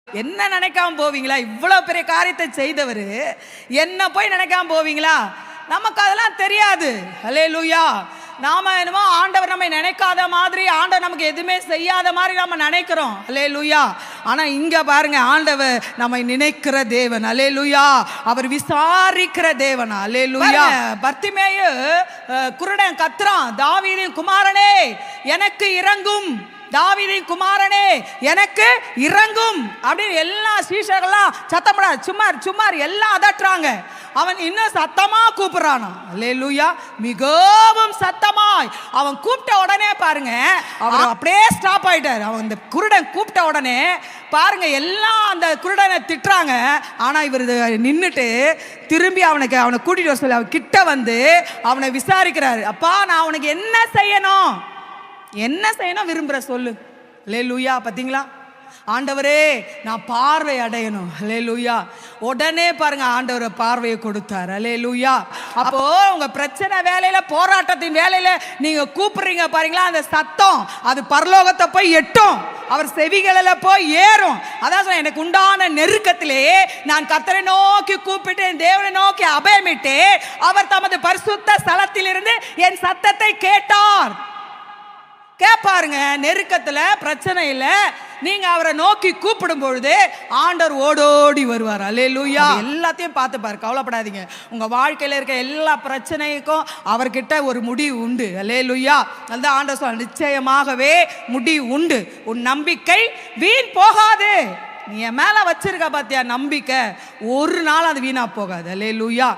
என்ன நினைக்காம போவீங்களா? இவ்வளவு பெரிய காரியத்தை செய்தவர் என்ன போய் நினைக்காம போவீங்களா? நமக்கு அதெல்லாம் தெரியாது. ஹல்லேலூயா. நாம என்னமோ ஆண்டவர் நம்ம நினைக்காத மாதிரி, ஆண்டவர் நமக்கு எதுவுமே செய்யாத மாதிரி நாம நினைக்கிறோம். ஹல்லேலூயா. ஆனா இங்க பாருங்க, ஆண்டவர் நம்மை நினைக்கிற தேவன். ஹல்லேலூயா. அவர் விசாரிக்கிற தேவன். ஹல்லேலூயா. பர்த்திமேயு குருடன் கத்துறான், தாவீதின் குமாரனே எனக்கு இறங்கும், தாவீதின் குமாரனே எனக்கு இறங்கும் அப்படின்னு எல்லா சீஷர்கள்லாம் சத்தமிடா சும்மார் சும்மார் எல்லாம் அதட்டுறாங்க. அவன் இன்னும் சத்தமா கூப்பிடுறானா. அல்லேலூயா. மிகவும் சத்தமாய் அவன் கூப்பிட்ட உடனே பாருங்க, அவர் அப்படியே ஸ்டாப் ஆயிட்டார். அவன் இந்த குருடன் கூப்பிட்ட உடனே பாருங்க, எல்லாம் அந்த குருடனை திட்டுறாங்க. ஆனா இவர் நின்றுட்டு திரும்பி அவனை கூட்டிட்டு வர சொல்லி அவன் கிட்ட வந்து அவனை விசாரிக்கிறாரு. அப்பா, நான் உனக்கு என்ன செய்யணும், என்ன செய்யணும் விரும்புற சொல்லு. அல்லேலூயா. பாத்தீங்களா, ஆண்டவரே நான் பார்வை அடையணும். அல்லேலூயா. உடனே பாருங்க ஆண்டவர் பார்வையை கொடுத்தார். அல்லேலூயா. அப்போ உங்க பிரச்சனை வேலையில, போராட்டத்தின் வேலையில நீங்க கூப்பிடுறீங்க பாருங்களா, அந்த சத்தம் அது பரலோகத்தை போய் எட்டும், அவர் செவிகளில் போய் ஏறும். அதான் எனக்கு உண்டான நெருக்கத்திலே நான் கர்த்தரை நோக்கி கூப்பிட்டு என் தேவனை நோக்கி அபயமிட்டு அவர் தமது பரிசுத்த ஸ்தலத்திலிருந்து என் சத்தத்தை கேட்டார். கேட்பாருங்க. நெருக்கத்துல, பிரச்சனையில நீங்க அவரை நோக்கி கூப்பிடும் பொழுது ஆண்டவர் ஓடோடி வருவார். அல்லேலூயா. எல்லாத்தையும் பார்த்து பாரு, கவலைப்படாதீங்க. உங்க வாழ்க்கையில இருக்க எல்லா பிரச்சனைக்கும் அவர்கிட்ட ஒரு முடிவு உண்டு. அல்லேலூயா. அதுதான் ஆண்டவர் சொல்ல, நிச்சயமாகவே முடிவு உண்டு, உன் நம்பிக்கை வீண் போகாது. நீ என் மேல வச்சிருக்க பாத்தியா நம்பிக்கை, ஒரு நாள் அது வீணா போகாது. அல்லேலூயா.